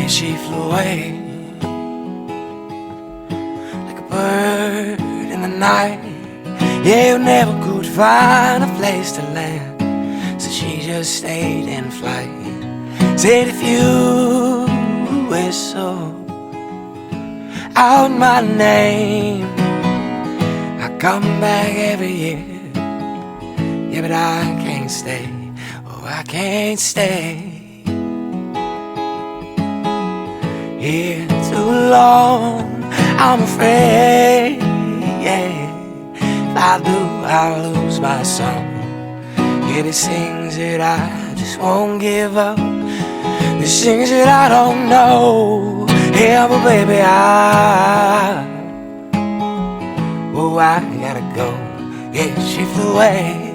Yeah, she flew away like a bird in the night. Yeah, you never could find a place to land, so she just stayed in flight. Said if you whistle out my name, I come back every year. Yeah, but I can't stay. Oh, I can't stay here too long, I'm afraid. Yeah, if I do, I'll lose my song. Yeah, there's things that I just won't give up. There's things that I don't know. Yeah, but baby, I gotta go. Yeah, she flew away